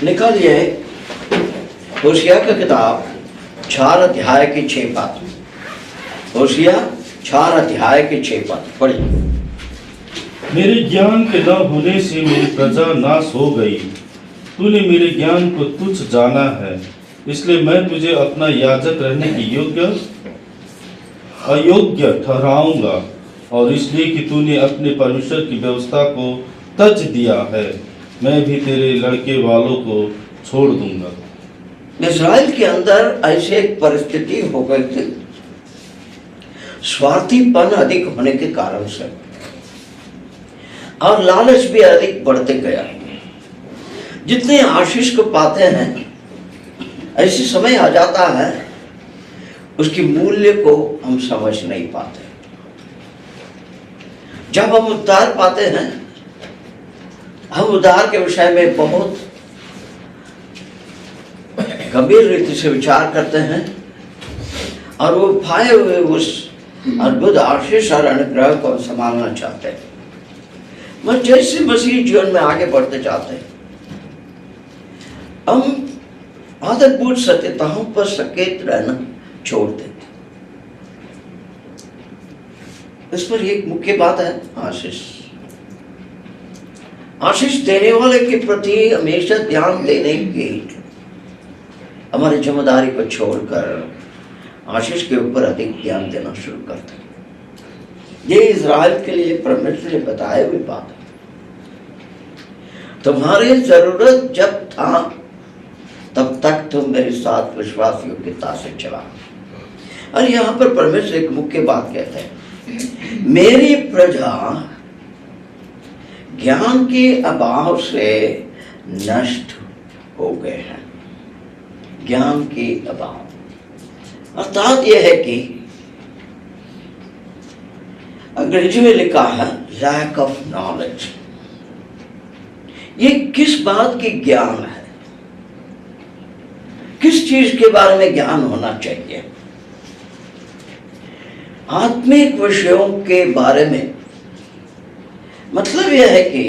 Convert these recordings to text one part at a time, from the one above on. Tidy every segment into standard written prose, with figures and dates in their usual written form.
निकालिए होशिया की किताब 4 अध्याय के 6 पद। होशिया 4 अध्याय के 6 पद पढ़िए। मेरे ज्ञान के न होने से मेरी प्रजा नाश हो गई। तूने मेरे ज्ञान को तुच्छ जाना है, इसलिए मैं तुझे अपना याजक रहने की अयोग्य ठहराऊंगा, और इसलिए कि तूने अपने परमेश्वर की व्यवस्था को तज दिया है, मैं भी तेरे लड़के वालों को छोड़ दूंगा। इस्राएल के अंदर ऐसे एक परिस्थिति हो गई थी, स्वार्थीपन अधिक होने के कारण से, और लालच भी अधिक बढ़ते गया। जितने आशीष को पाते हैं, ऐसे समय आ जाता है उसकी मूल्य को हम समझ नहीं पाते। जब हम उद्धार पाते हैं, हम उद्धार के विषय में बहुत गंभीर रीति से विचार करते हैं और वो पाए हुए उस अद्भुत आशीष और अनुग्रह को संभालना चाहते हैं। मैं जैसे मसीह जीवन में आगे बढ़ते जाते हैं, हम आधारभूत सत्यताओं पर सचेत रहना छोड़ देते। इस पर एक मुख्य बात है आशीष। आशीष देने वाले के प्रति हमेशा ध्यान देने की हमारी जिम्मेदारी को छोड़कर आशीष के ऊपर अधिक ध्यान देना शुरू करते हैं। ये इज़राइल के लिए परमेश्वर ने बताए हुए बात है। तुम्हारी जरूरत जब था तब तक तुम मेरे साथ विश्वास योग्यता से चला। और यहाँ पर परमेश्वर एक मुख्य बात कहते हैं, मेरी प्रजा ज्ञान के अभाव से नष्ट हो गए हैं। ज्ञान के अभाव अर्थात यह है कि अंग्रेजी में लिखा है लैक ऑफ नॉलेज। ये किस बात की ज्ञान है, किस चीज के बारे में ज्ञान होना चाहिए? आत्मिक विषयों के बारे में। मतलब यह है कि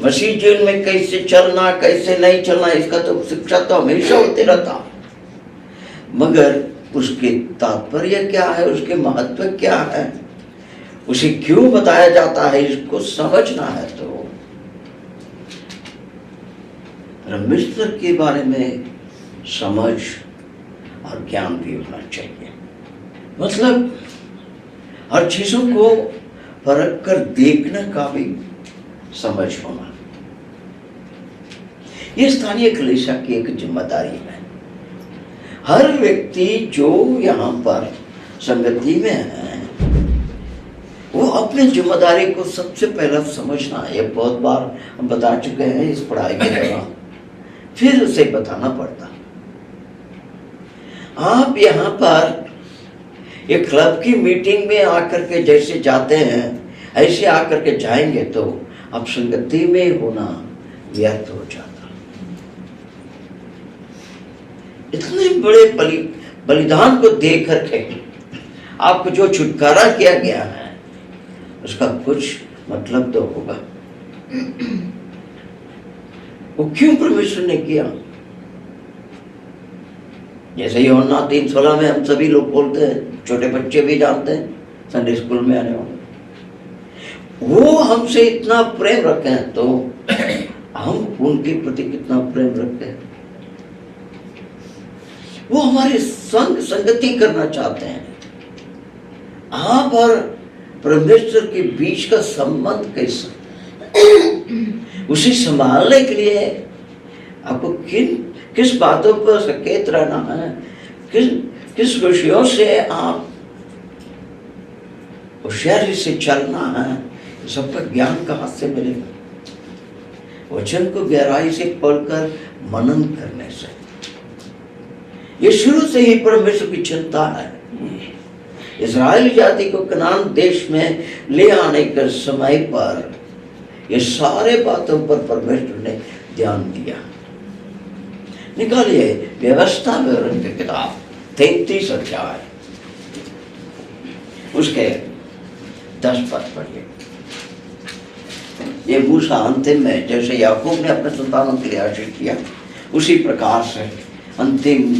मसीह जीवन में कैसे चलना, कैसे नहीं चलना, इसका तो शिक्षा तो हमेशा होते रहता, मगर उसके तात्पर्य क्या है, उसके महत्व क्या है, उसे क्यों बताया जाता है, इसको समझना है तो परमेश्वर के बारे में समझ और ज्ञान भी होना चाहिए। मतलब हर चीजों को परख कर देखने का भी समझ होना। ये स्थानीय कलीसिया की एक जिम्मेदारी है। हर व्यक्ति जो यहाँ पर संगति में है, वो अपनी जिम्मेदारी को सबसे पहले समझना। ये बहुत बार हम बता चुके हैं इस पढ़ाई के दौरान, फिर उसे बताना पड़ता। आप यहाँ पर एक क्लब की मीटिंग में आकर के जैसे जाते हैं, ऐसे आकर के जाएंगे तो आप संगति में होना व्यर्थ हो जाता। इतने बड़े बलिदान को देख करके आपको जो छुटकारा किया गया है, उसका कुछ मतलब तो होगा। वो क्यों परमेश्वर ने किया? जैसे यूहन्ना 3:16 में हम सभी लोग बोलते हैं, छोटे बच्चे भी जानते हैं, संडे स्कूल में आने वाले, वो हमसे इतना प्रेम रखते हैं तो हम उनके प्रति कितना प्रेम रखते हैं। वो हमारे संग संगति करना चाहते हैं। आप और परमेश्वर के बीच का संबंध कैसा, उसे संभालने के लिए आपको किस बातों पर सचेत रहना है, किस विषयों से आप होशियारी से चलना है, सबका ज्ञान कहाँ से मिलेगा? वचन को गहराई से पढ़कर मनन करने से। ये शुरू से ही परमेश्वर की चिंता है। इस्राएल जाति को कनान देश में ले आने के समय पर ये सारे बातों पर परमेश्वर ने ध्यान दिया। निकालिए व्यवस्था विवरण की किताब 33 अध्याय, उसके 10 पद पढ़िए। ये मूसा अंतिम में जैसे याकूब ने अपने संतानों के लिए आशीष किया, उसी प्रकार से अंतिम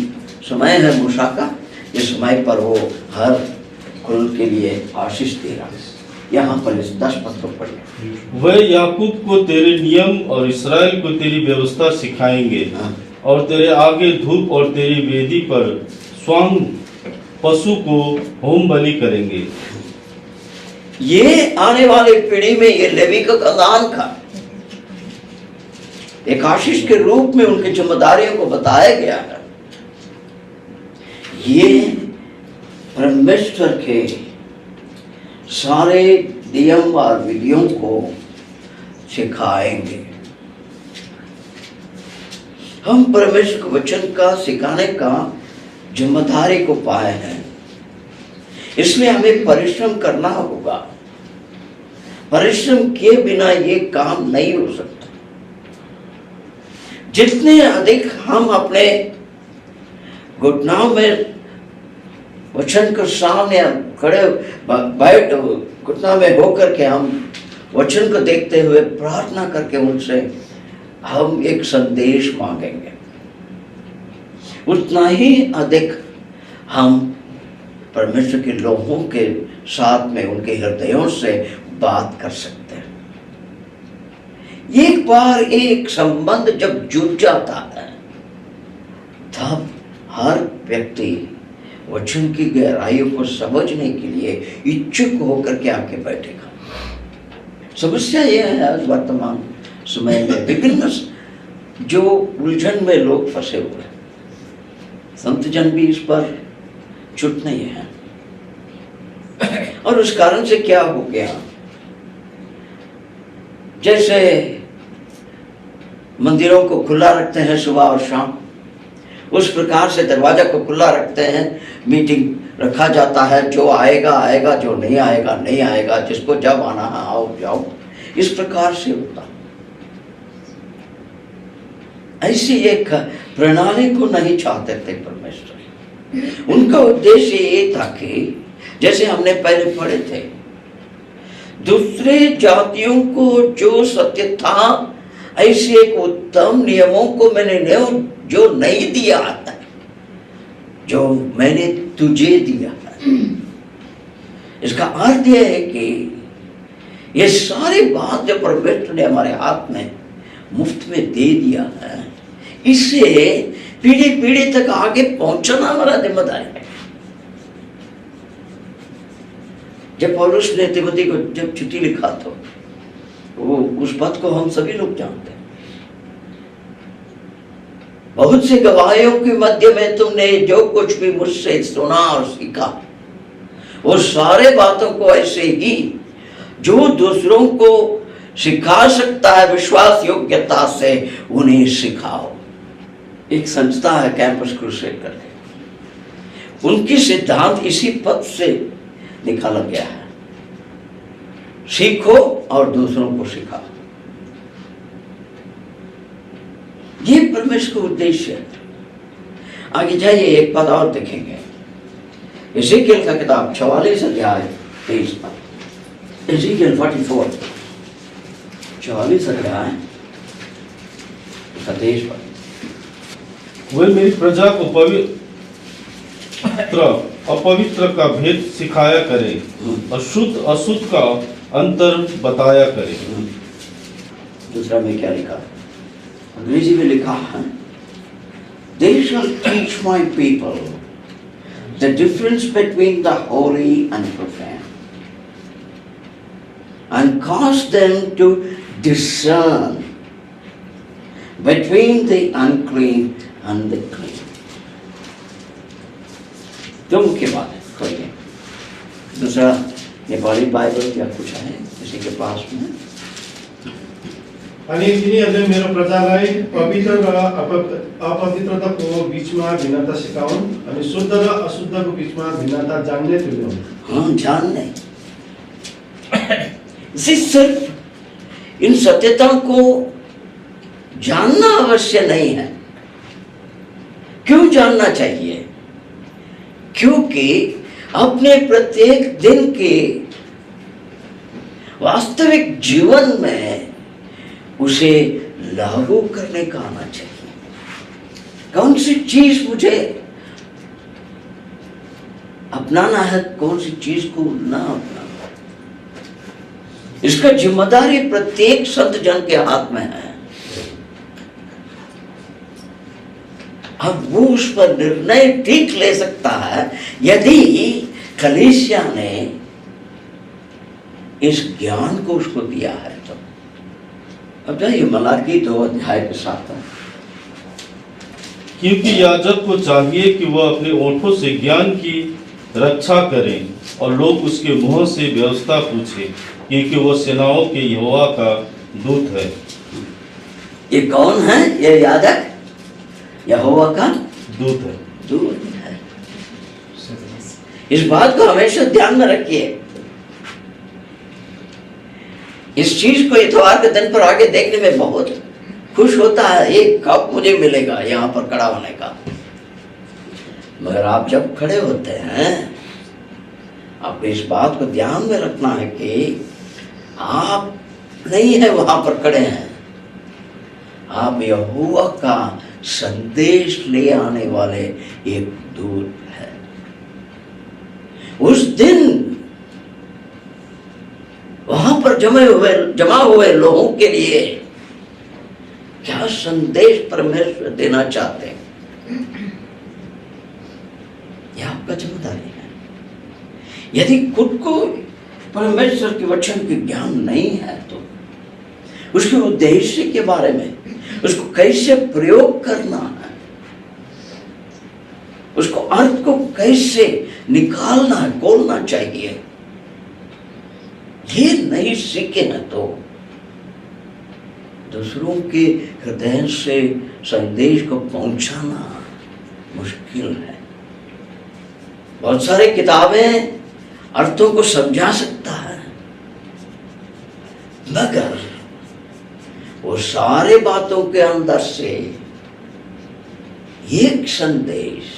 समय है मूसा का। इस समय पर वो हर कुल के लिए आशीष दे रहा है। यहाँ पर इस 10 पद को पढ़िए। वह याकूब को तेरे नियम और इस्राएल को तेरी व्यवस्था सिखाएंगे, हाँ। और तेरे आगे धूप और तेरी वेदी पर स्वांग पशु को होम बलि करेंगे। ये आने वाली पीढ़ी में ये लेवी का खानदान का एक आशीष के रूप में उनकी जिम्मेदारियों को बताया गया है। ये परमेश्वर के सारे नियम और विधियों को सिखाएंगे। हम परमेश्वर के वचन का सिखाने का जिम्मेदारी को पाए हैं, इसलिए हमें परिश्रम करना होगा। परिश्रम किए बिना ये काम नहीं हो सकता। जितने अधिक हम अपने घुटनों में वचन के सामने खड़े बैठ घुटना में होकर के हम वचन को देखते हुए प्रार्थना करके उनसे हम एक संदेश मांगेंगे, उतना ही अधिक हम परमेश्वर के लोगों के साथ में उनके हृदयों से बात कर सकते हैं। एक बार एक संबंध जब जुड़ जाता है, तब हर व्यक्ति वचन की गहराइयों को समझने के लिए इच्छुक होकर के आके बैठेगा। समस्या यह है आज वर्तमान समय में विभिन्न जो उलझन में लोग फंसे हुए हैं, संत जन भी इस पर चुप नहीं है। और उस कारण से क्या हो गया, जैसे मंदिरों को खुला रखते हैं सुबह और शाम, उस प्रकार से दरवाजा को खुला रखते हैं, मीटिंग रखा जाता है, जो आएगा आएगा, जो नहीं आएगा नहीं आएगा, जिसको जब आना है आओ जाओ, इस प्रकार से होता। ऐसी एक प्रणाली को नहीं चाहते थे परमेश्वर। उनका उद्देश्य ये था कि जैसे हमने पहले पढ़े थे, दूसरे जातियों को जो सत्य था, ऐसे एक उत्तम नियमों को मैंने जो नहीं दिया है, जो मैंने तुझे दिया है। इसका अर्थ यह है कि ये सारी बात जो परमेश्वर ने हमारे हाथ में मुफ्त में दे दिया है, इससे पीढ़ी पीढ़ी तक आगे पहुंचना हमारा जिम्मेदारी है। जब पौलुस ने तिमोथी को जब चिट्ठी लिखा तो वो उस बात को हम सभी लोग जानते हैं। बहुत से गवाहियों के मध्य में तुमने जो कुछ भी मुझसे सुना और सीखा, वो सारे बातों को ऐसे ही जो दूसरों को सिखा सकता है विश्वास योग्यता से उन्हें सिखाओ। एक संस्था है कैंपस क्रूसेड करके, उनकी सिद्धांत इसी पद से निकाला गया है, सीखो और दूसरों को सिखाओ। ये परमेश्वर का उद्देश्य है। आगे जाइए, एक पद और देखेंगे, एजेकियल का किताब 44 अध्याय 23 पद। एजेकियल 44 44 अध्याय 23 पद। वे मेरी प्रजा को अपवित्र का भेद सिखाया करे और शुद्ध अशुद्ध का अंतर बताया करे। दूसरा में क्या लिखा, अंग्रेजी में लिखा है, They shall teach my people the difference between the holy and profane, and cause them to discern between the unclean and the clean. जो मुख्य बात है, खोलिए। दूसरा नेपाली बाइबल क्या कुछ है किसी के पास में? अनि तिनीहरूले मेरो प्रजालाई पवित्र र अपवित्रताको बीचमा भिन्नता सिकाउन् अनि शुद्ध र अशुद्धको बीचमा भिन्नता जान्ने तुल्याउन्। हाँ, जानने। इसी सिर्फ इन सत्यता को जानना अवश्य नहीं है। क्यों जानना चाहिए? क्योंकि अपने प्रत्येक दिन के वास्तविक जीवन में उसे लागू करने का आना चाहिए। कौन सी चीज मुझे अपनाना है, कौन सी चीज को ना अपनाना, इसका जिम्मेदारी प्रत्येक संत जन के हाथ में है। अब वो उस पर निर्णय ठीक ले सकता है यदि कलीसिया ने इस ज्ञान को उसको दिया है तो। अब जाइए मलाकी 2 अध्याय के साथ। क्योंकि याजक को चाहिए कि वह अपने ओठों से ज्ञान की रक्षा करे और लोग उसके मुंह से व्यवस्था पूछे, क्योंकि वो सेनाओं के यहोवा का दूत है। ये कौन है? ये याजक यहोवा का दूत है। दूत है। इस बात को हमेशा ध्यान में रखिए। इस चीज को इतवार के दिन पर आगे देखने में बहुत खुश होता है, ये कब मुझे मिलेगा यहाँ पर खड़ा होने का। मगर आप जब खड़े होते हैं, आपको इस बात को ध्यान में रखना है कि आप नहीं है वहां पर खड़े हैं, आप यहोवा का संदेश ले आने वाले एक दूत है। उस दिन वहां पर जमा हुए लोगों के लिए क्या संदेश परमेश्वर देना चाहते हैं, यह आपका जिम्मेदारी है। यदि खुद को परमेश्वर के वचन के ज्ञान नहीं है तो उसके उद्देश्य के बारे में, उसको कैसे प्रयोग करना है, उसको अर्थ को कैसे निकालना है, खोलना चाहिए, ये नहीं सीखे हैं तो दूसरों के हृदय से संदेश को पहुंचाना मुश्किल है। बहुत सारे किताबें अर्थों को समझा सकता है, मगर वो सारे बातों के अंदर से एक संदेश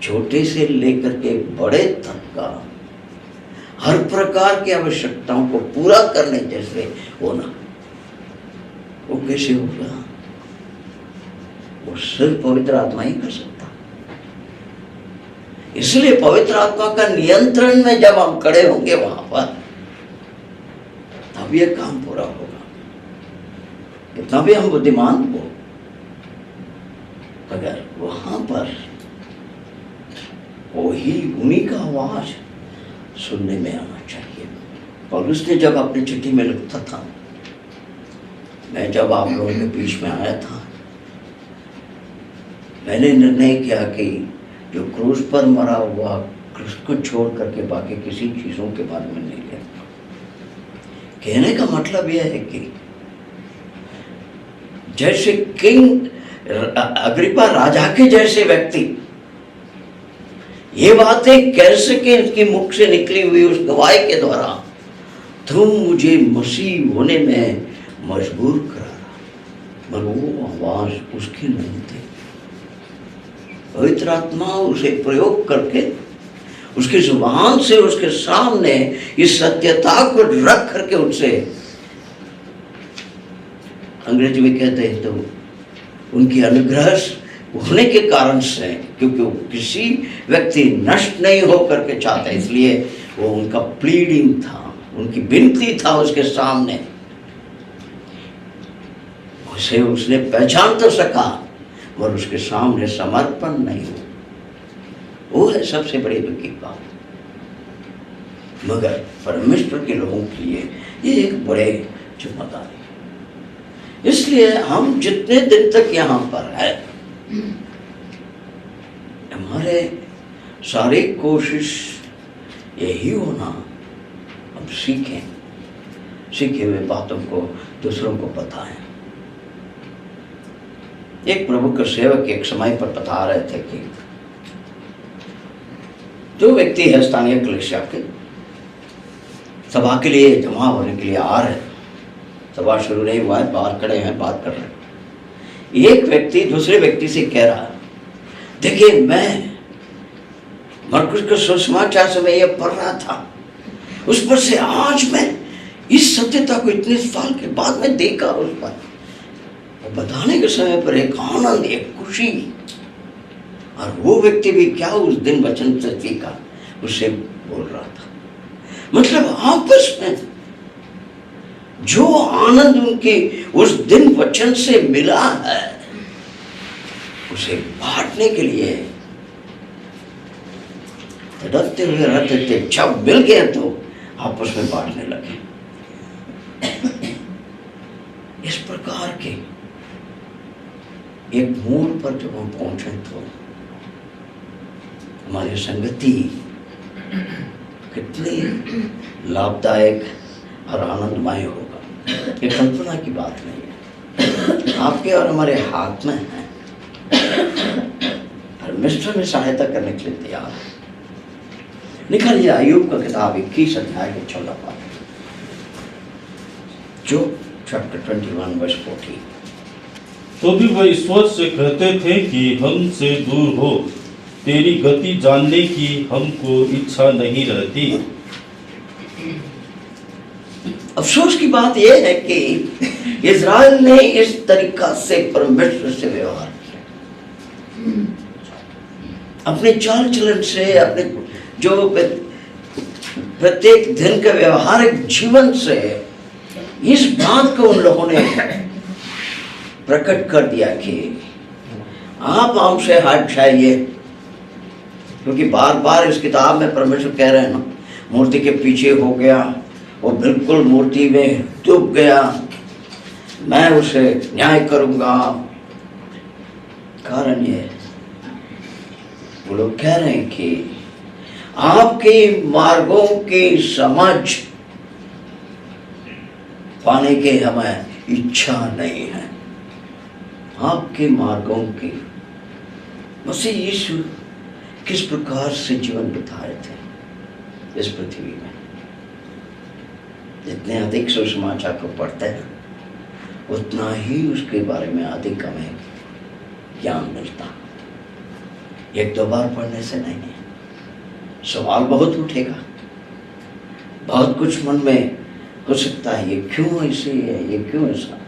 छोटे से लेकर के बड़े तक का हर प्रकार की आवश्यकताओं को पूरा करने जैसे होना, वो कैसे होगा? वो सिर्फ पवित्र आत्मा ही कर सकता। इसलिए पवित्र आत्मा का नियंत्रण में जब हम खड़े होंगे वहां पर, तब यह काम पूरा होगा। कितना भी हम बुद्धिमान हो, अगर वहां पर वही उन्हीं का आवाज सुनने में आना चाहिए। पौलुस ने जब अपनी चिट्ठी में लिखता था, मैं जब आप लोगों के बीच में आया था, मैंने निर्णय किया कि जो क्रूस पर मरा हुआ क्रिस्त को छोड़ करके बाकी किसी चीजों के बारे में नहीं लिखता। कहने का मतलब यह है कि जैसे किंग अग्रिपा राजा के जैसे व्यक्ति ये बातें कैसे के उसके मुख से निकली हुई उस गवाही के द्वारा, तुम मुझे मसीह होने में मजबूर करा रहा, मगर वो आवाज उसकी नहीं थी। पवित्र आत्मा उसे प्रयोग करके उसकी जुबान से उसके सामने इस सत्यता को रख करके उससे, अंग्रेजी में कहते हैं तो उनकी अनुग्रह होने के कारण से, क्योंकि वो किसी व्यक्ति नष्ट नहीं हो करके चाहते, इसलिए वो उनका प्लीडिंग था, उनकी विनती था उसके सामने। उसे उसने पहचान तो सका और उसके सामने समर्पण नहीं हो, वो है सबसे बड़ी दुख की बात। मगर परमेश्वर के लोगों के लिए ये एक बड़े जिम्मेदारी है। इसलिए हम जितने दिन तक यहाँ पर है, हमारे सारी कोशिश यही होना, हम सीखे हुए बातों को दूसरों को बताएं। एक प्रभु के सेवक एक समय पर बता रहे थे कि जो व्यक्ति है स्थानीय कलीसिया के सभा के लिए जमा होने के लिए आ रहे, सभा शुरू नहीं हुआ है, बाहर खड़े हैं, बात कर रहे हैं। एक व्यक्ति दूसरे व्यक्ति से कह रहा, देखिए मैं मरकुस के सुसमाचार से मैं ये पढ़ रहा था, उस पर से आज मैं इस सत्यता को इतने साल के बाद में देखा उस पर, और बताने के समय पर एक आनंद, एक खुशी। और वो व्यक्ति भी क्या उस दिन वचन से सीखा, उससे बोल रहा था। मतलब आपस में जो आनंद उनके उस दिन वचन से मिला है, उसे बांटने के लिए तड़पते हुए रहते थे। जब मिल गया तो आपस में बांटने लगे। इस प्रकार के एक मोड़ पर जब हम पहुंचे तो हमारी संगति कितनी लाभदायक और आनंदमय होगा, ये कल्पना की बात नहीं है। आपके और हमारे हाथ में है। परमेश्वर में सहायता करने के लिए तैयार है। निकलिए अय्यूब का किताब 21 अध्याय के 14 पाठ, जो चैप्टर 21 वर्स 14। तो भी वह ईश्वर से कहते थे कि हमसे दूर हो, तेरी गति जानने की हमको इच्छा नहीं रहती। अफसोस की बात यह है कि इज़राइल ने इस तरीका से परमेश्वर से व्यवहार किया, अपने चाल चलन से, अपने जो प्रत्येक दिन के व्यवहारिक जीवन से इस बात को उन लोगों ने प्रकट कर दिया कि आप हमसे हट जाइए। क्योंकि बार बार इस किताब में परमेश्वर कह रहे हैं ना, मूर्ति के पीछे हो गया, वो बिल्कुल मूर्ति में डूब गया, मैं उसे न्याय करूंगा। कारण ये वो लोग कह रहे हैं कि आपके मार्गों की समझ पाने के हमें इच्छा नहीं है। आपके मार्गों की, मसीह यीशु किस प्रकार से जीवन बिताए थे इस पृथ्वी में। जितने अधिक सुसमाचार को पढ़ते हैं, उतना ही उसके बारे में अधिक हमें ज्ञान मिलता। एक दो बार पढ़ने से नहीं है, सवाल बहुत उठेगा, बहुत कुछ मन में हो सकता है, ये क्यों ऐसे है, ये क्यों ऐसा है।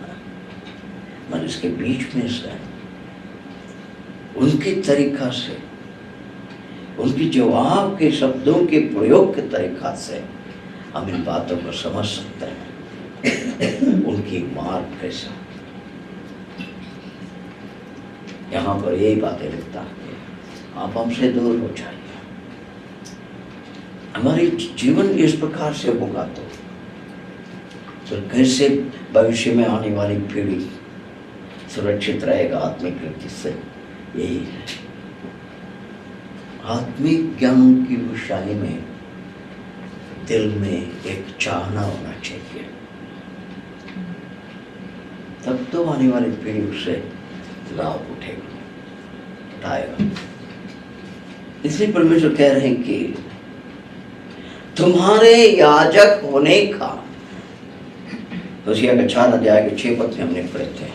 मगर इसके बीच में से उनके तरीका से, उनकी जवाब के शब्दों के प्रयोग के तरीका से हम इन बातों को समझ सकते हैं। उनकी मार्ग कैसा, यहाँ पर यही बातें लिखता है, आप हमसे दूर हो जाइए। हमारी जीवन इस प्रकार से होगा तो कैसे भविष्य में आने वाली पीढ़ी सुरक्षित रहेगा आत्मिक रीति से। यही है, आत्मिक ज्ञान की विषय में दिल में एक चाहना होना चाहिए, तब तो आने वाली पीढ़ी उससे लाभ उठाएगा। इसलिए परमेश्वर कह रहे हैं कि तुम्हारे याजक होने का, होशिया का 4 अध्याय के 6 पद में हमने पढ़े थे,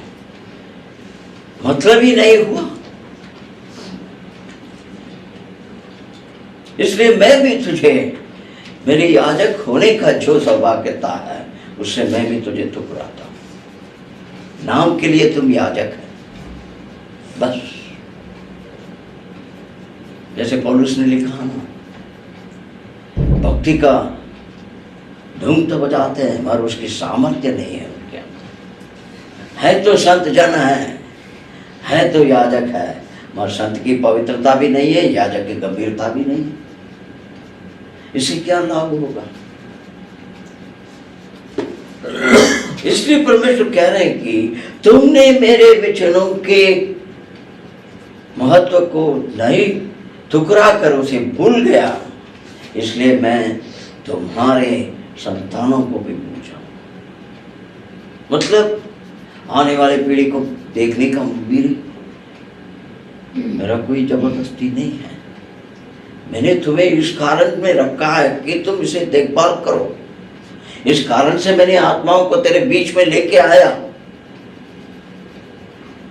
मतलब ही नहीं हुआ। इसलिए मैं भी तुझे, मेरे याजक होने का जो सौभाग्यता है, उससे मैं भी तुझे ठुकराता हूं। नाम के लिए तुम याजक है, बस। जैसे पौलुस ने लिखा ना, भक्ति का धूम तो बजाते हैं मगर उसकी सामर्थ्य नहीं है उनके। है तो संत जन है तो याजक है, मगर संत की पवित्रता भी नहीं है, याजक की गंभीरता भी नहीं है। इससे क्या लाभ होगा? इसलिए परमेश्वर कह रहे हैं कि तुमने मेरे वचनों के महत्व को नहीं, ठुकरा कर उसे भूल गया, इसलिए मैं तुम्हारे संतानों को भी भूल जाऊं। मतलब आने वाली पीढ़ी को देखने का मेरा कोई जबरदस्ती नहीं है। मैंने तुम्हें इस कारण में रखा है कि तुम इसे देखभाल करो। इस कारण से मैंने आत्माओं को तेरे बीच में लेके आया।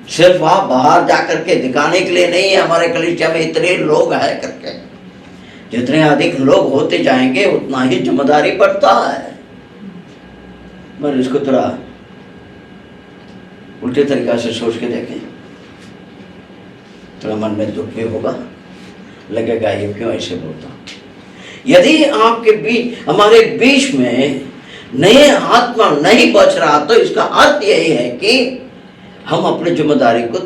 सिर्फ आप बाहर जाकर के दिखाने के लिए नहीं है, हमारे कलीसिया में इतने लोग हैं करके। जितने अधिक लोग होते जाएंगे उतना ही जिम्मेदारी बढ़ता है। पर इसको थोड़ा उल्टे तरीका से सोच के देखें, थोड़ा मन में दुख भी होगा, लगेगा ये क्यों ऐसे बोलता। यदि आपके बीच, हमारे बीच में नए आत्मा नहीं बच रहा, तो इसका अर्थ यही है कि हम अपनी जिम्मेदारी को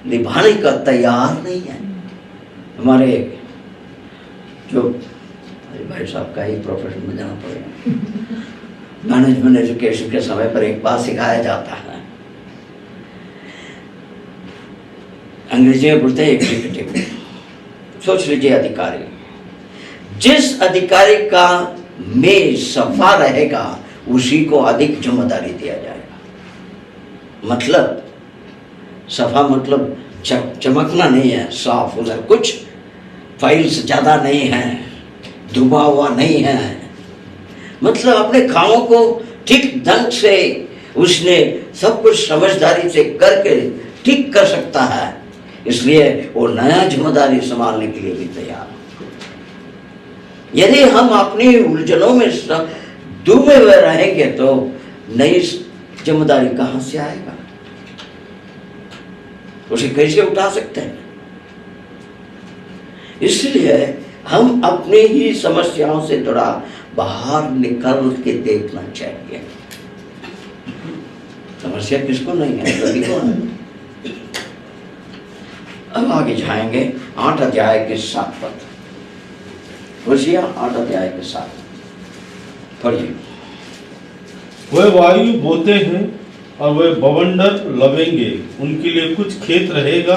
निभाने का तैयार नहीं है। हमारे जो भाई साहब का ही प्रोफेशन में जाना पड़ेगा, मैनेजमेंट एजुकेशन के समय पर एक बात सिखाया जाता है, अंग्रेजी में बोलते हैं एग्जीक्यूटिव। सोच लीजिए अधिकारी, जिस अधिकारी का मेज सफा रहेगा उसी को अधिक जिम्मेदारी दिया जाएगा। मतलब सफा मतलब चमकना नहीं है, साफ, उधर कुछ फाइल्स ज्यादा नहीं है, डूबा हुआ नहीं है, मतलब अपने कामों को ठीक ढंग से उसने सब कुछ समझदारी से करके ठीक कर सकता है, इसलिए वो नया जिम्मेदारी संभालने के लिए भी तैयार। यदि हम अपनी उलझनों में डूबे हुए रहेंगे तो नई जिम्मेदारी कहां से आएगा, उसे कैसे उठा सकते हैं। इसलिए हम अपनी ही समस्याओं से थोड़ा बाहर निकल के देखना चाहिए। समस्या किसको नहीं है, सभी को है। अब आगे जाएंगे 8 अध्याय के 7 पद, होशिया 8 अध्याय के 7 पढ़िए। वह वायु बोते हैं और वह बवंडर लवेंगे, उनके लिए कुछ खेत रहेगा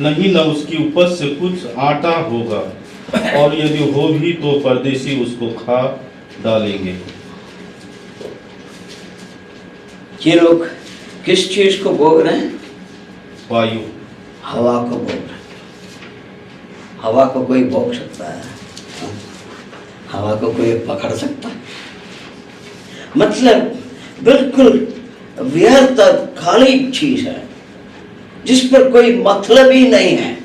नहीं, न उसकी उपज से कुछ आटा होगा, और यदि हो भी तो परदेशी उसको खा डालेंगे। ये लोग किस चीज को भोग रहे हैं? वायु, हवा को भोग रहे हैं। हवा को कोई भोग सकता है? हवा को कोई पकड़ सकता है? मतलब बिल्कुल व्यर्थ खाली चीज है, जिस पर कोई मतलब ही नहीं है,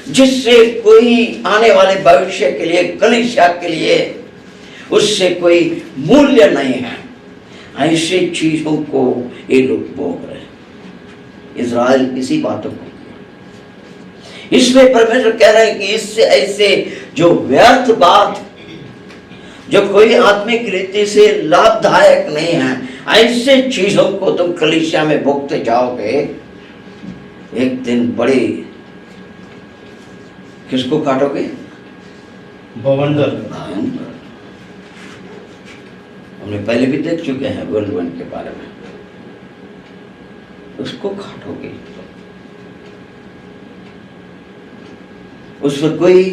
जिससे कोई आने वाले भविष्य के लिए, कलीसिया के लिए उससे कोई मूल्य नहीं है। ऐसी चीजों को ये लोग भोग रहे हैं। इज़राइल इसी बातों को, इसलिए परमेश्वर कह रहे हैं कि इससे ऐसे जो व्यर्थ बात, जो कोई आत्मिक रीति से लाभदायक नहीं है, ऐसे चीजों को तुम कलीसिया में भोगते जाओगे, एक दिन बड़े किसको काटोगे? बवंडर। हमने पहले भी देख चुके हैं वर्ल्ड वन के बारे में, उसको काटोगे, उस पर कोई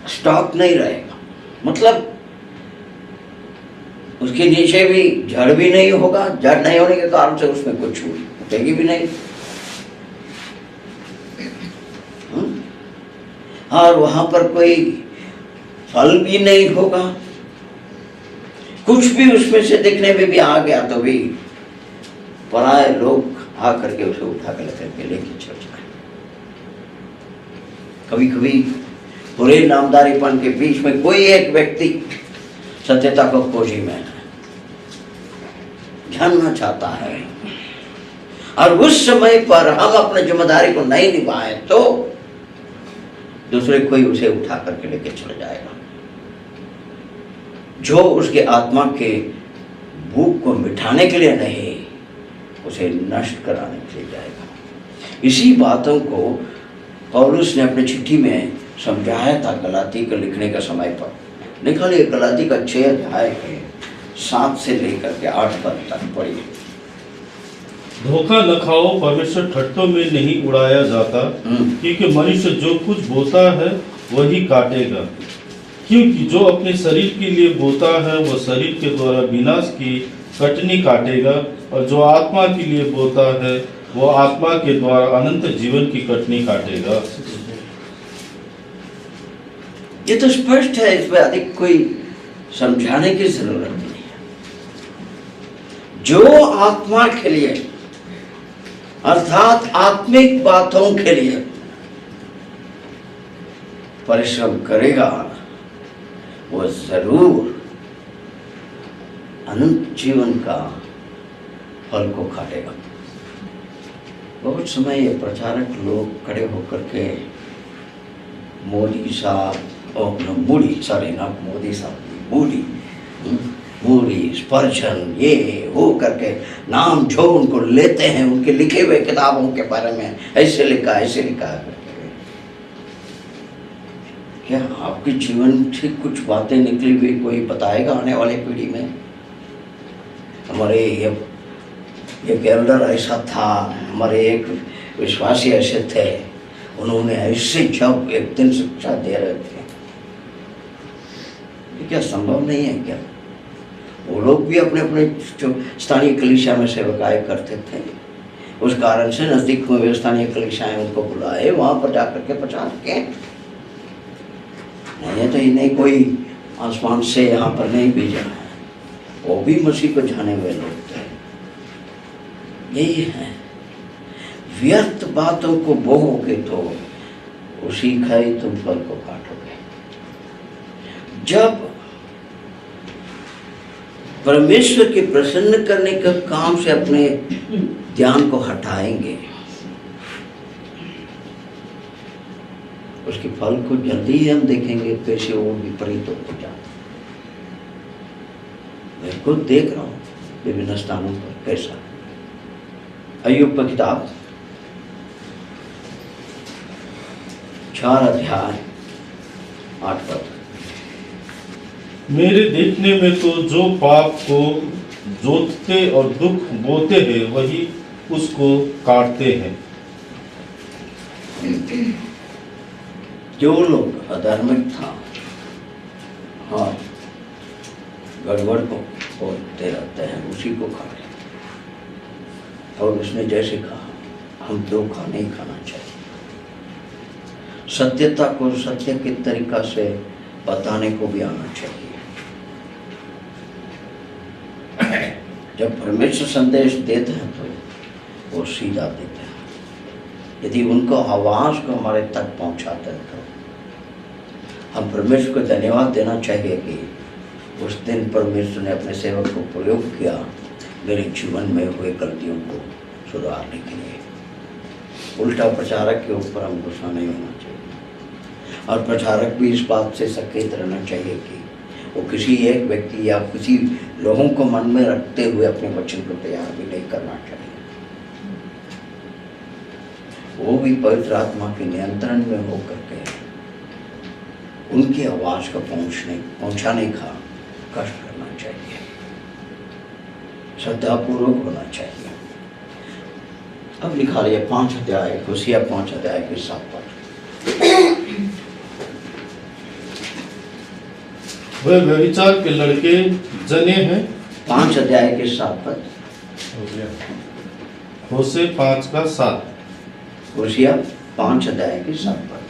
स्टॉक नहीं रहेगा, मतलब उसके नीचे भी जड़ भी नहीं होगा, जड़ नहीं होने के कारण से उसमें कुछ उठेगी भी नहीं, और वहां पर कोई फल भी नहीं होगा। कुछ भी उसमें से दिखने में भी आ गया तो भी पराये लोग आकर के उसे उठा कर लेके चल जाए। कभी कभी बुरे नामदारीपन के बीच में कोई एक व्यक्ति सत्यता को खोजी में जानना चाहता है, और उस समय पर हम अपने जिम्मेदारी को नहीं निभाए तो दूसरे कोई उसे उठा करके लेके चला जाएगा, जो उसके आत्मा के भूख को मिटाने के लिए नहीं, उसे नष्ट कराने के लिए जाएगा। इसी बातों को पौलुस ने अपनी चिट्ठी में समझाया था गलाती को लिखने का समय पर। निकालिए गलाती का 6 अध्याय के 7 से लेकर के 8 पद तक पढ़िए। धोखा न खाओ, परमेश्वर ठट्टों में नहीं उड़ाया जाता, क्योंकि मनुष्य जो कुछ बोता है वही काटेगा। क्योंकि जो अपने शरीर के लिए बोता है वह शरीर के द्वारा विनाश की कटनी काटेगा, और जो आत्मा के लिए बोता है वह आत्मा के द्वारा अनंत जीवन की कटनी काटेगा। ये तो स्पष्ट है, इसमें अधिक कोई समझाने की जरूरत नहीं है। जो आत्मा के लिए अर्थात आत्मिक बातों के लिए परिश्रम करेगा वो जरूर अनंत जीवन का फल को काटेगा। बहुत समय ये प्रचारक लोग खड़े होकर के मोदी साहब और मूडी स्पर्शन ये हो करके नाम जो उनको लेते हैं, उनके लिखे हुए किताबों के बारे में ऐसे लिखा करके। क्या आपके जीवन से कुछ बातें निकली हुई कोई बताएगा आने वाली पीढ़ी में? हमारे एक एल्डर ऐसा था, हमारे एक विश्वासी ऐसे थे, उन्होंने ऐसे जब एक दिन शिक्षा दे रहे थे, ये क्या संभव नहीं है क्या? वो लोग भी अपने अपने जो स्थानीय कलीसिया में सेवकाई करते थे, उस कारण से नजदीक में स्थानीय कलीसियाएं उनको बुलाए, वहां पर जाकर के प्रचार किए। नहीं तो इन्हें कोई आसमान से यहाँ पर नहीं भेजा है, वो भी मसीह को जाने हुए लोग थे। यही है, व्यर्थ बातों को बोओगे तो उसी का ही तुम फल को काटोगे। जब परमेश्वर के प्रसन्न करने का काम से अपने ध्यान को हटाएंगे, उसके फल को जल्दी ही हम देखेंगे, कैसे वो विपरीत हो जाए। मैं खुद देख रहा हूँ विभिन्न स्थानों पर कैसा। अय्यूब की किताब 4 अध्याय 8 पद। मेरे देखने में तो जो पाप को जोतते और दुख बोते हैं वही उसको काटते हैं। जो लोग अधार्मिक था, हाँ, गड़बड़ को बोलते रहते हैं, उसी को काटे। और उसने जैसे कहा, हम धोखा नहीं खाना चाहिए, सत्यता को सत्य के तरीका से बताने को भी आना चाहिए। जब परमेश्वर संदेश देते हैं तो वो सीधा देते हैं। यदि उनको आवाज को हमारे तक पहुंचाते हैं तो हम परमेश्वर को धन्यवाद देना चाहिए कि उस दिन परमेश्वर ने अपने सेवक को प्रयोग किया मेरे जीवन में हुए गलतियों को सुधारने के लिए। उल्टा प्रचारक के ऊपर हम गुस्सा नहीं होना चाहिए, और प्रचारक भी इस बात से सचेत रहना चाहिए कि वो किसी एक व्यक्ति या किसी लोगों को मन में रखते हुए अपने वचन को तैयार भी नहीं करना चाहिए। वो भी पवित्र आत्मा के नियंत्रण में होकर के उनकी आवाज को पहुंचाने का कष्ट करना चाहिए, श्रद्धापूर्वक होना चाहिए। अब लिखा लिया 5 अध्याय, होशिया 5 अध्याय के 7 पद। वह व्यभिचार के लड़के जने हैं। 5 अध्याय के 7 पद। होशे 5 का 7। होशिया 5 अध्याय के 7 पद।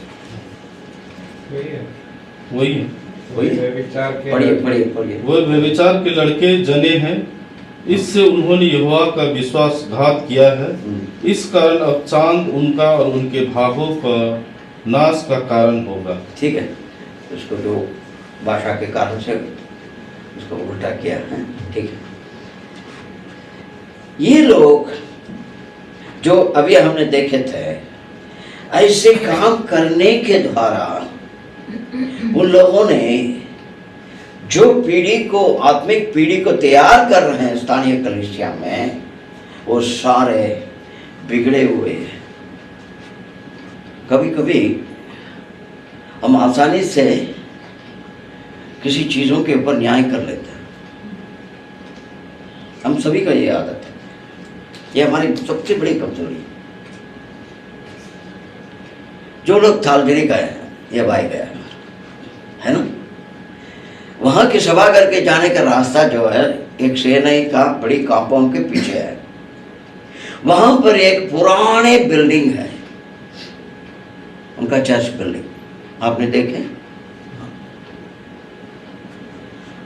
वही है। पढ़िए। वह व्यभिचार के लड़के जने हैं, इससे उन्होंने यहोवा का विश्वासघात किया है। इस कारण अब चांद उनका और उनके भागों का नाश का कारण होगा। ठीक है, इसको जो भाषा के कारण से उसको उल्टा किया है, ठीक है। ये लोग जो अभी हमने देखे थे, ऐसे काम करने के द्वारा उन लोगों ने जो पीढ़ी को, आत्मिक पीढ़ी को तैयार कर रहे हैं स्थानीय कलीसिया में, वो सारे बिगड़े हुए हैं। कभी कभी हम आसानी से किसी चीजों के ऊपर न्याय कर लेते हैं। हम सभी का ये आदत है, ये हमारी सबसे बड़ी कमजोरी है। जो लोग थालगिरी गए हैं, ये भाई गया है ना, वहां के सभागार के जाने का रास्ता जो है एक सेनाई का बड़ी कंपाउंड के पीछे है। वहां पर एक पुराने बिल्डिंग है, उनका चर्च बिल्डिंग, आपने देखे?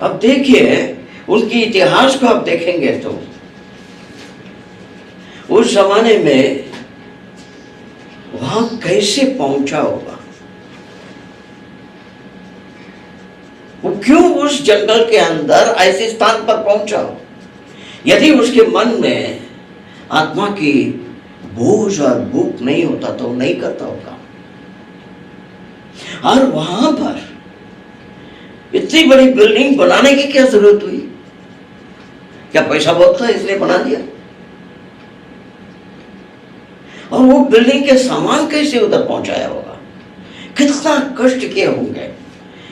अब देखिए उनकी इतिहास को आप देखेंगे तो उस जमाने में वहां कैसे पहुंचा होगा, वो क्यों उस जंगल के अंदर ऐसे स्थान पर पहुंचा, यदि उसके मन में आत्मा की बोझ और भूख नहीं होता तो नहीं करता होगा। और वहां पर इतनी बड़ी बिल्डिंग बनाने की क्या जरूरत हुई? क्या पैसा बहुत था इसलिए बना दिया? और वो बिल्डिंग के सामान कैसे उधर पहुंचाया होगा? कितना कष्ट किए होंगे,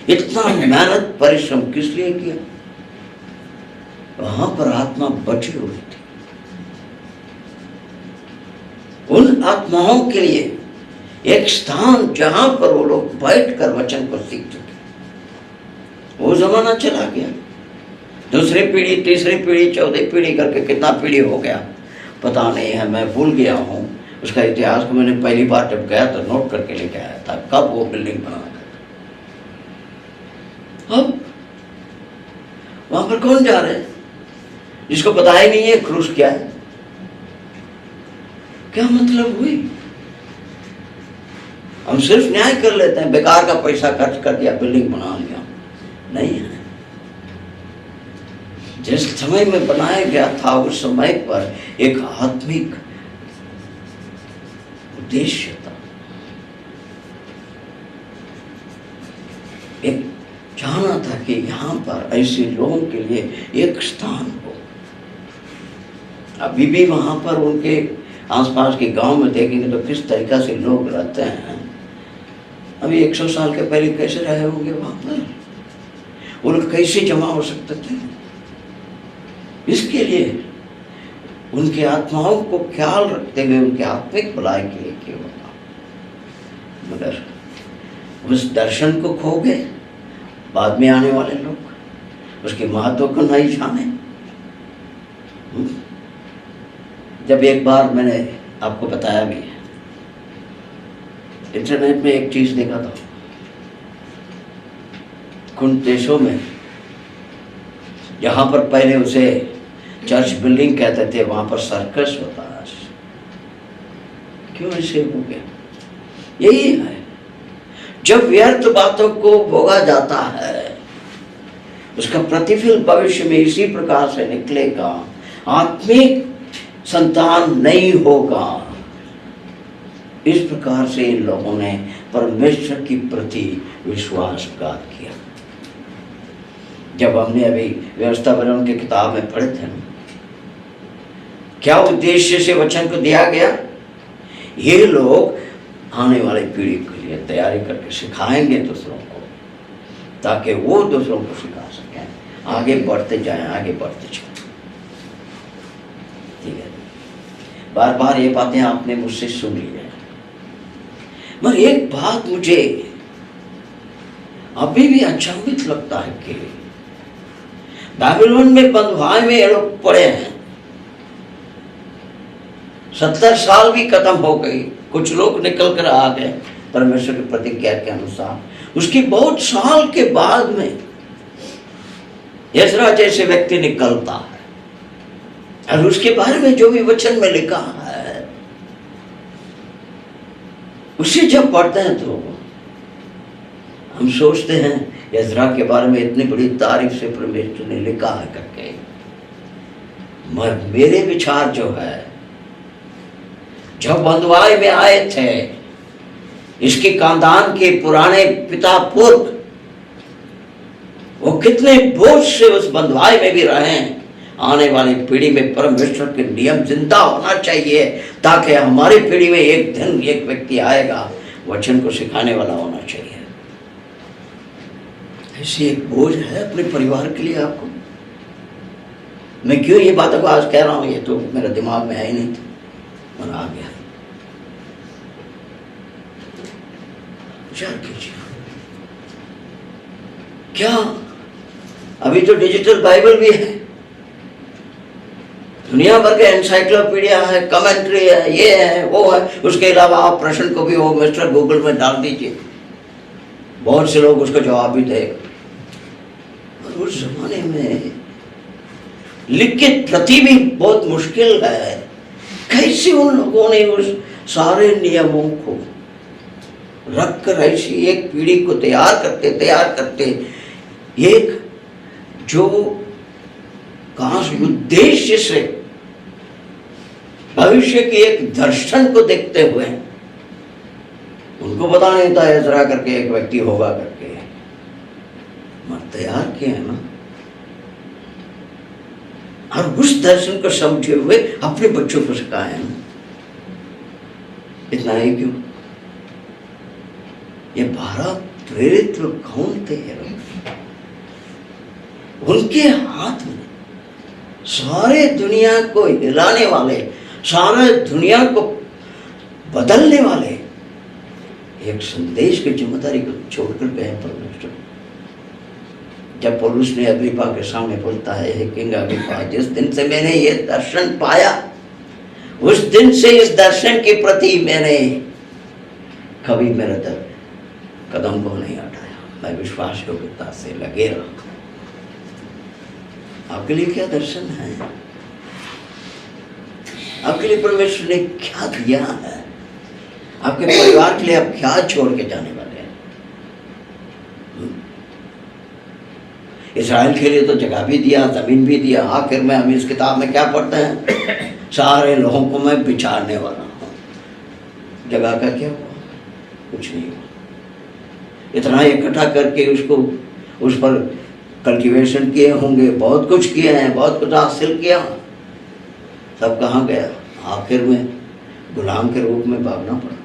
इतना मेहनत परिश्रम किस लिए किया? वहां पर आत्मा बची हुई थी। उन आत्माओं के लिए एक स्थान जहां पर वो लोग बैठकर वचन को सीख चुके। वो जमाना चला गया, दूसरी पीढ़ी, तीसरी पीढ़ी, चौथी पीढ़ी करके कितना पीढ़ी हो गया पता नहीं है, मैं भूल गया हूं। उसका इतिहास को मैंने पहली बार जब गया तो नोट करके लेके आया था, कब वो बिल्डिंग बनाया था। अब वहां पर कौन जा रहे हैं जिसको पता ही नहीं है क्रूस क्या है? क्या मतलब हुई? हम सिर्फ न्याय कर लेते हैं, बेकार का पैसा खर्च कर दिया, बिल्डिंग बना लिया। नहीं है, जिस समय में बनाया गया था उस समय पर एक आत्मिक उद्देश्य था, एक चाहना था कि यहां पर ऐसे लोगों के लिए एक स्थान हो। अभी भी वहां पर उनके आसपास के गांव में देखेंगे तो किस तरीका से लोग रहते हैं। अभी 100 साल के पहले कैसे रहे होंगे वहां पर? वो लोग कैसे जमा हो सकते थे? इसके लिए उनके आत्माओं को ख्याल रखते हुए उनके आत्मिक भलाई के लिए किया होगा। मगर उस दर्शन को खो गए बाद में आने वाले लोग, उसके महत्व को नहीं जाने। जब एक बार मैंने आपको बताया भी है, इंटरनेट में एक चीज देखा था, कुछ देशों में जहां पर पहले उसे चर्च बिल्डिंग कहते थे वहां पर सर्कस होता है। क्यों ऐसे हो गया? यही है, जब व्यर्थ बातों को भोगा जाता है उसका प्रतिफल भविष्य में इसी प्रकार से निकलेगा। आत्मिक संतान नहीं होगा। इस प्रकार से इन लोगों ने परमेश्वर की प्रति विश्वासघात किया। जब हमने अभी व्यवस्था वर्णन की किताब में पढ़े थे, क्या उद्देश्य से वचन को दिया गया? ये लोग आने वाली पीढ़ी के लिए तैयारी करके सिखाएंगे दूसरों को, ताकि वो दूसरों को सिखा सकें, आगे बढ़ते जाएं, आगे बढ़ते जाएं। ठीक है, बार बार ये बातें आपने मुझसे सुन ली है, मगर एक बात मुझे अभी भी अचंभित लगता है कि बाबिलोन में बंधुआई में ये लोग पड़े हैं। 70 साल भी खत्म हो गई, कुछ लोग निकल कर आ गए परमेश्वर की प्रतिज्ञा के अनुसार। उसके बहुत साल के बाद में यशरा जैसे व्यक्ति निकलता है और उसके बारे में जो भी वचन में लिखा है उसे जब पढ़ते हैं तो हम सोचते हैं यजरा के बारे में इतनी बड़ी तारीफ से परमेश्वर ने लिखा है करके। मगर मेरे विचार जो है, जब बंधुआई में आए थे, इसके खानदान के पुराने पिता पूर्व वो कितने बोझ से उस बंधुआई में भी रहे। आने वाली पीढ़ी में परमेश्वर के नियम जिंदा होना चाहिए, ताकि हमारी पीढ़ी में एक दिन एक व्यक्ति आएगा वचन को सिखाने वाला होना चाहिए। ऐसी एक बोझ है अपने परिवार के लिए आपको। मैं क्यों ये बातों को आज कह रहा हूं, ये तो मेरे दिमाग में आई नहीं था और आ गया। विचार कीजिए, क्या अभी तो डिजिटल बाइबल भी है, दुनिया भर के एनसाइक्लोपीडिया है, कमेंट्री है, ये है वो है। उसके अलावा आप प्रश्न को भी वो मिस्टर गूगल में डाल दीजिए, बहुत से लोग उसका जवाब भी देगा। और उस जमाने में लिखित प्रति भी बहुत मुश्किल है। कैसे उन लोगों ने उस सारे नियमों को रखकर ऐसी एक पीढ़ी को तैयार करते एक जो खास उद्देश्य से भविष्य के एक दर्शन को देखते हुए, उनको पता नहीं था इस तरह करके एक व्यक्ति होगा करके, मगर तैयार किए हैं ना, और उस दर्शन को समझे हुए अपने बच्चों को सिखाए ना। इतना ही क्यों, ये 12 प्रेरित लोग कौन थे? उनके हाथ में सारे दुनिया को हिलाने वाले, सारे दुनिया को बदलने वाले एक संदेश की जिम्मेदारी को छोड़कर गए परमेश्वर। जब पौलुस ने अग्रिप्पा के सामने बोलता है, हे किंग अग्रिप्पा, जिस दिन से मैंने ये दर्शन पाया, उस दिन से इस दर्शन के प्रति मैंने कभी मेरा कदम को नहीं हटाया, मैं विश्वास योग्यता से लगे रहा। आपके लिए क्या दर्शन है? आपके लिए परमेश्वर ने क्या दिया है? आपके परिवार के लिए आप क्या छोड़ के जाने वाले हैं? इस्राएल के लिए तो जगह भी दिया, जमीन भी दिया। आखिर में हम इस किताब में क्या पढ़ते हैं? सारे लोगों को मैं बिचारने वाला हूं। जगह का क्या हुआ? कुछ नहीं हुआ। इतना इकट्ठा करके उसको, उस पर कल्टीवेशन किए होंगे, बहुत कुछ किए हैं, बहुत कुछ हासिल किया, सब कहाँ गया? आखिर में गुलाम के रूप में भागना पड़ा।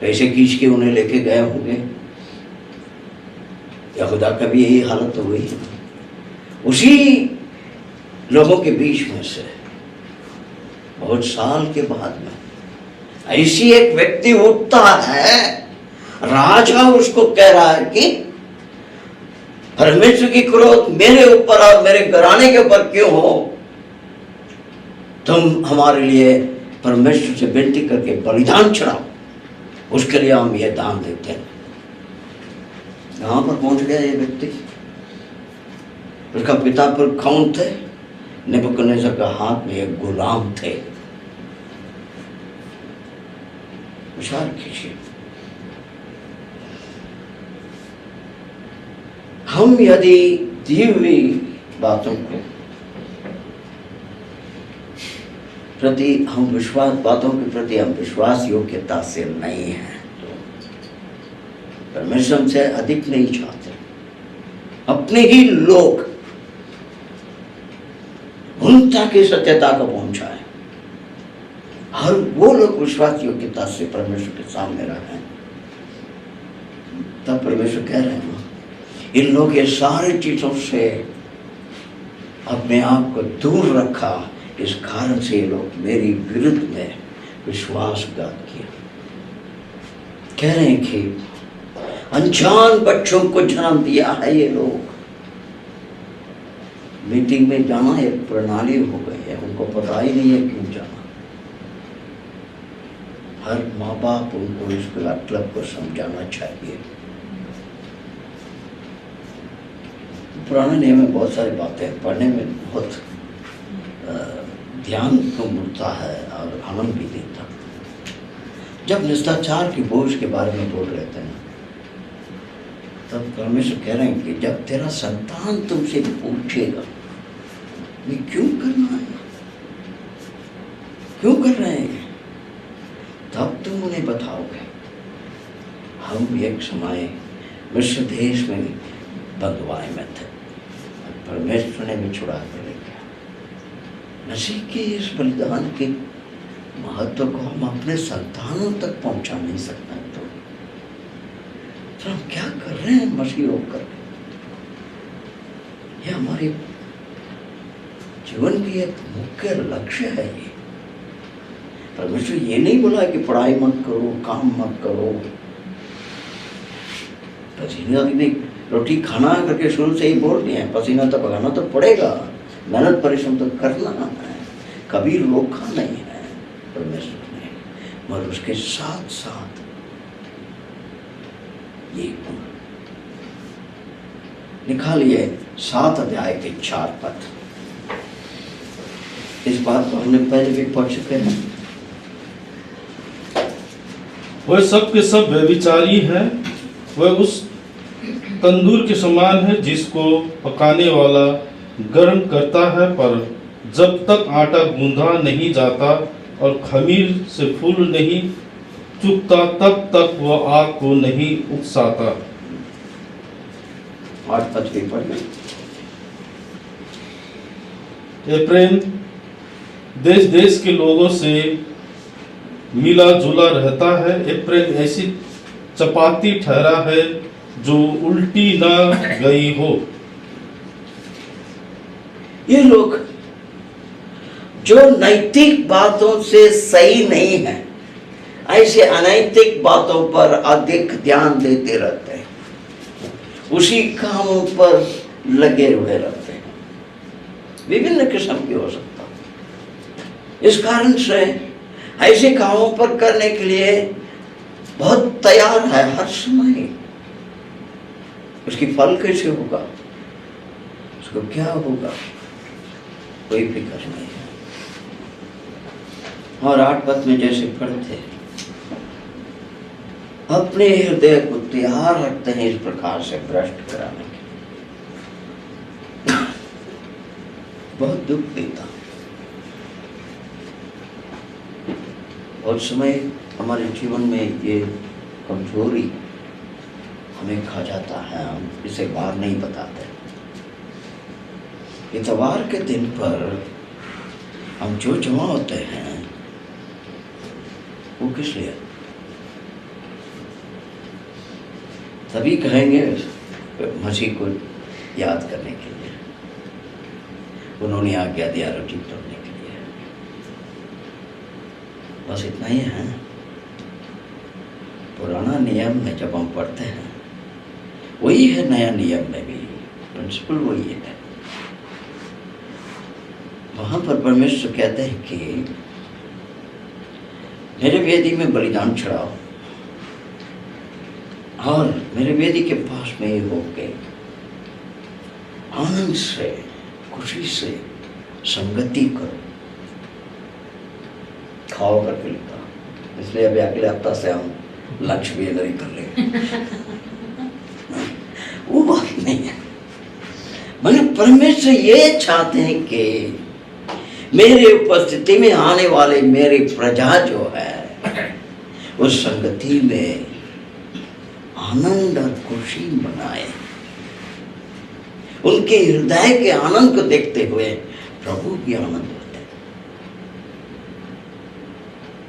पैसे खींच के उन्हें लेके गए होंगे। यहूदा का भी यही हालत हो गई है। उसी लोगों के बीच में से बहुत साल के बाद में ऐसी एक व्यक्ति उठता है, राजा उसको कह रहा है कि परमेश्वर की क्रोध मेरे ऊपर और मेरे घराने के ऊपर क्यों हो? तुम हमारे लिए परमेश्वर से विनती करके बलिदान चढ़ाओ, उसके लिए हम ये दान देते हैं। यहां पर पहुंच गया ये व्यक्ति। उसका पिता पर कौन थे? नेबुकदनेस्सर का हाथ में एक गुलाम थे। विचार कीजिए, हम यदि दी हुई बातों को प्रति हम विश्वास, बातों के प्रति हम विश्वास योग्यता से नहीं है तो परमेश्वर हमसे अधिक नहीं चाहते। अपने ही लोग उन तक की सत्यता को पहुंचाए और वो लोग विश्वास योग्यता से परमेश्वर के सामने रहे। तब परमेश्वर कह रहे हैं, इन लोग ये सारी चीजों से अपने आप को दूर रखा, इस कारण से ये लोग मेरी विरुद्ध में विश्वासघात किया। कह रहे हैं कि अनजान बच्चों को जन्म दिया है ये लोग। मीटिंग में जाना एक प्रणाली हो गई है, उनको पता ही नहीं है क्यों जाना। हर माँ बाप उनको इस मतलब को समझाना चाहिए। पुराने नियम में बहुत सारी बातें पढ़ने में बहुत ध्यान को मुड़ता है और आनंद भी देता। जब निष्ठाचार की बोझ के बारे में बोल रहे थे तब परमेश्वर कह रहे हैं कि जब तेरा संतान तुमसे पूछेगा ये क्यों करना है, क्यों कर रहे हैं, तब तुम उन्हें बताओगे। हम एक समय मिस्र देश में बंधुआई में थे, परमेश्वर ने भी छुड़ा कर ले गया। मसीह के इस बलिदान के महत्व को हम अपने संतानों तक पहुंचा नहीं सकते तो हम क्या कर रहे हैं मसीह होकर? यह हमारे जीवन की एक मुख्य लक्ष्य है। ये परमेश्वर ये नहीं बोला कि पढ़ाई मत करो, काम मत करो। पसीना की रोटी खाना करके शुरू से ही बोल दिए हैं, पसीना तो बगाना तो पड़ेगा, मेहनत परिश्रम तो करना है, कभी रोका नहीं है परमेश्वर ने। मगर उसके साथ साथ ये निकालिए 7 अध्याय के 4 पद। इस बात को हमने पहले भी पढ़ चुके हैं। वह सब के सब व्यभिचारी हैं, वह उस तंदूर के समान है जिसको पकाने वाला गर्म करता है, पर जब तक आटा गूंधा नहीं जाता और खमीर से फूल नहीं चुकता तब तक वह आग को नहीं उकसाता। 8 पद भी पढ़ लें। ये प्रेम देश देश के लोगों से मिला जुला रहता है। ये प्रेम ऐसी चपाती ठहरा है जो उल्टी ना गई हो। ये लोग जो नैतिक बातों से सही नहीं है, ऐसे अनैतिक बातों पर अधिक ध्यान देते रहते हैं, उसी कामों पर लगे हुए रहते हैं। विभिन्न किस्म की हो सकता है। इस कारण से ऐसे कामों पर करने के लिए बहुत तैयार है हर समय। उसकी फल कैसे होगा, उसको क्या होगा, कोई फिक्र नहीं है। और 8 पद में जैसे पढ़ते अपने हृदय को तैयार रखते हैं इस प्रकार से भ्रष्ट कराने के लिए। बहुत दुख देता। और समय हमारे जीवन में ये कमजोरी हमें खा जाता है, हम इसे बाहर नहीं बताते। इतवार के दिन पर हम जो जमा होते हैं वो किस लिए? तभी कहेंगे मसीह को याद करने के लिए, उन्होंने आज्ञा दिया रोटी तोड़ने के लिए। बस इतना ही है। पुराना नियम में जब हम पढ़ते हैं वही है, नया नियम में भी प्रिंसिपल वही है। वहां पर परमेश्वर कहते हैं कि मेरे वेदी में बलिदान चढ़ाओ और मेरे वेदी के पास में ही होके आनंद से, खुशी से संगति करो। खाओ करके लिखा, इसलिए अभी अगले हफ्ता से हम लंच भी इधर ही कर लेंगे। वो बात नहीं है, मगर परमेश्वर ये चाहते हैं कि मेरे उपस्थिति में आने वाले मेरी प्रजा जो है उस संगति में आनंद और खुशी मनाए। उनके हृदय के आनंद को देखते हुए प्रभु भी आनंद होते हैं।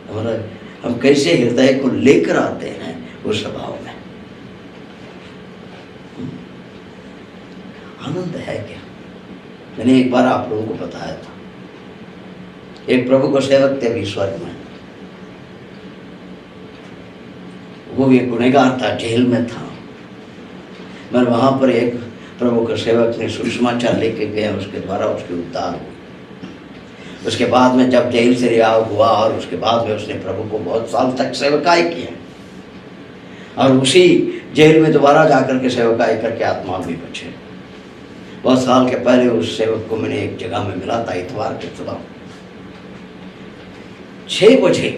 हमारा हम कैसे हृदय को लेकर आते हैं उस स्वभाव में आनंद है क्या? मैंने एक बार आप लोगों को बताया था, एक प्रभु को सेवक थे अभी स्वर्ग में। वो एक गुनहगार था, जेल में था। मैं वहां पर एक प्रभु के सेवक ने सुसमाचार लेके गए, उसके द्वारा उसके उद्धार हुई। उसके बाद में जब जेल से रिहा हुआ और उसके बाद में उसने प्रभु को बहुत साल तक सेवकाई किया और उसी जेल में दोबारा जाकर के सेवकाई करके आत्मा भी बचे। बहुत साल के पहले उस सेवक को मैंने एक जगह में मिला था, इतवार के सुबह 6 बजे।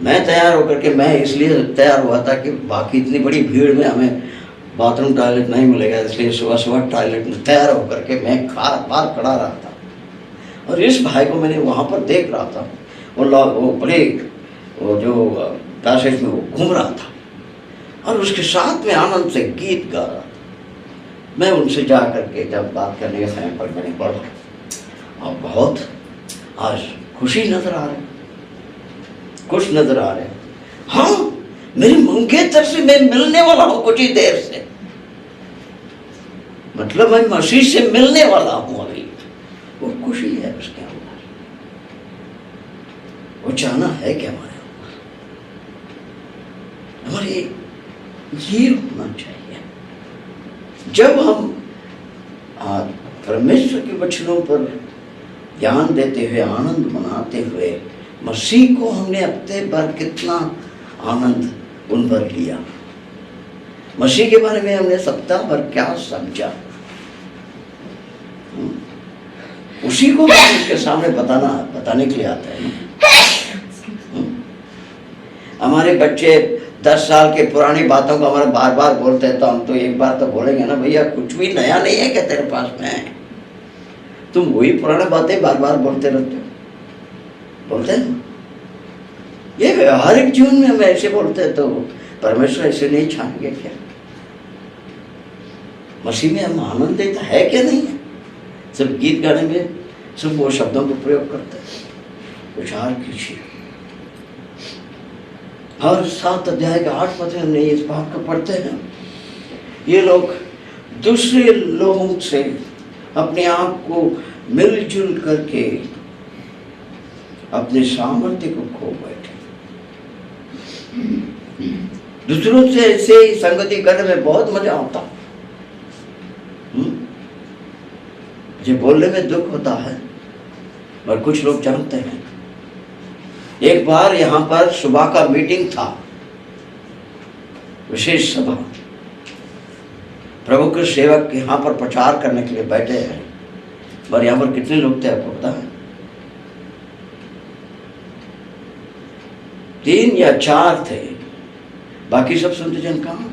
मैं तैयार होकर के, मैं इसलिए तैयार हुआ था कि बाकी इतनी बड़ी भीड़ में हमें बाथरूम टॉयलेट नहीं मिलेगा, इसलिए सुबह सुबह टॉयलेट में तैयार होकर के मैं बाहर खड़ा रहा था। और इस भाई को मैंने वहाँ पर देख रहा था, वो बड़े वो जो पैसेज में वो घूम रहा था और उसके साथ में आनंद से गीत गा रहा था। मैं उनसे जा करके जब बात करने के समय पर मैंने पढ़ा और बहुत आज खुशी नजर आ रही, खुश नजर आ रहे। हाँ, मेरी मंगेतर से मैं मिलने वाला हूं कुछ ही देर से, मतलब मैं मसीह से मिलने वाला हूं अभी। वो खुशी है उसके अंदर, वो चाहना है कि हमारे ये होना चाहिए। जब हम परमेश्वर के वचनों पर ध्यान देते हुए, आनंद मनाते हुए, मसीह को हमने हफ्ते भर कितना आनंद उन पर लिया, मसीह के बारे में हमने सप्ताह भर क्या समझा, उसी को उसके सामने बताने के लिए आता है। हमारे बच्चे 10 साल के पुरानी बातों को हमारे बार बार बोलते हैं, तो हम तो एक बार तो बोलेंगे ना, भैया कुछ भी नया नहीं है क्या तेरे पास में? तुम वही पुरानी बातें बार बार बोलते रहते हो। बोलते हैं ये व्यवहारिक जीवन में हम ऐसे बोलते हैं, तो परमेश्वर ऐसे नहीं छानेंगे क्या? मसीह में हम आनंदित है क्या नहीं है? सिर्फ गीत गाने में सिर्फ वो शब्दों को प्रयोग करते हैं। विचार कीजिए। हर 7 अध्याय के 8 पद में हमने इस बात को पढ़ते हैं, ये लोग दूसरे लोगों से अपने आप को मिलजुल करके अपने सामर्थ्य को खो बैठे। दूसरों से ऐसे ही संगति करने में बहुत मजा आता। मुझे बोलने में दुख होता है, और कुछ लोग जानते हैं। एक बार यहाँ पर सुबह का मीटिंग था, विशेष सभा, प्रभु के सेवक यहाँ पर प्रचार करने के लिए बैठे हैं, पर यहाँ पर कितने लोग थे आपको पता है? 3 या 4 थे, बाकी सब सुनते जन कहाँ?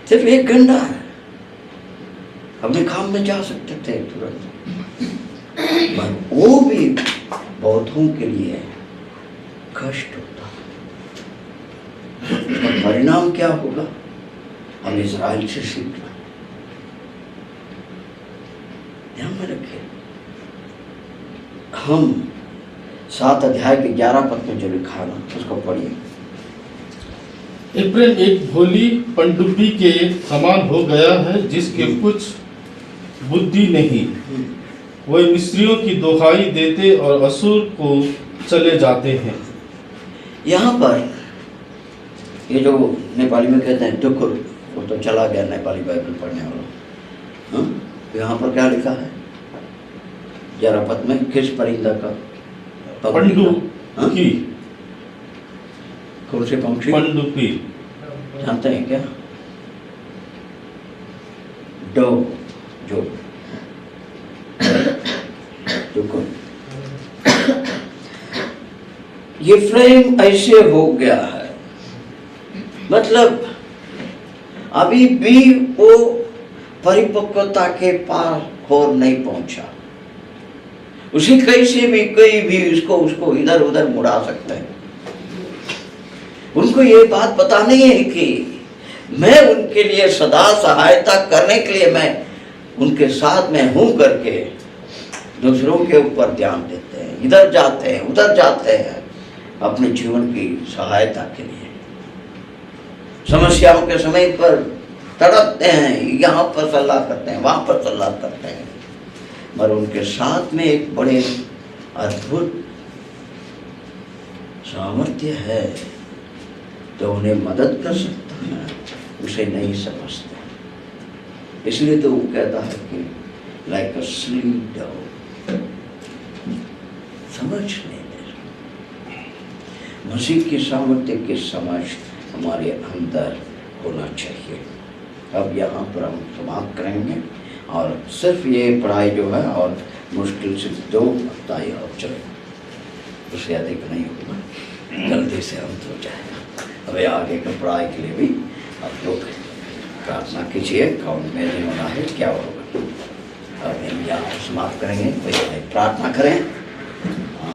सिर्फ 1 घंटा है, अपने काम में जा सकते थे तुरंत, पर वो भी बहुतों के लिए कष्ट होता। और परिणाम क्या होगा? हम इजराइल से सीखना, ध्यान में रखिए। हम 7 अध्याय के 11 पद में जो लिखा ना, उसको पढ़िए। एप्रैम एक भोली पनडुब्बी के समान हो गया है, जिसके कुछ बुद्धि नहीं। वह मिस्रियों की दोहाई देते और असुर को चले जाते हैं। यहाँ पर ये जो नेपाली में कहते हैं टुकुर, वो तो चला गया नेपाली बाइबल पढ़ने वाला। हाँ, यहाँ पर क्या लिखा है 11 पद में? किस परिंदा का? पनडुब्बी। कौन से पंक्षी? पनडुब्बी जानते हैं क्या? डो, जो ये फ्रेम ऐसे हो गया है, मतलब अभी भी वो परिपक्वता के पार खोर नहीं पहुंचा। उसी कैसे भी कोई भी उसको इधर उधर मुड़ा सकता है। उनको ये बात पता नहीं है कि मैं उनके लिए सदा सहायता करने के लिए मैं उनके साथ में हूं करके दूसरों के ऊपर ध्यान देते हैं, इधर जाते हैं उधर जाते हैं अपने जीवन की सहायता के लिए। समस्याओं के समय पर तड़पते हैं, यहाँ पर सलाह करते हैं, वहाँ पर सलाह करते हैं, मगर उनके साथ में एक बड़े अद्भुत सामर्थ्य है तो उन्हें मदद कर सकता है, उसे नहीं समझते। इसलिए तो वो कहता है कि लाइक अ स्लीप डॉग, समझ नहीं दे। मसीह की सामर्थ्य की समझ हमारे अंदर होना चाहिए। अब यहाँ पर हम समाप्त करेंगे और सिर्फ ये पढ़ाई जो है और मुश्किल से 2 हफ्ता ही और चले, उससे अधिक नहीं होगा, जल्दी से अंत हो जाएगा। अब आगे की पढ़ाई के लिए भी आप लोग प्रार्थना कीजिए, कौन में नहीं होना है क्या होगा। अब हम यहाँ समाप्त करेंगे, प्रार्थना करें।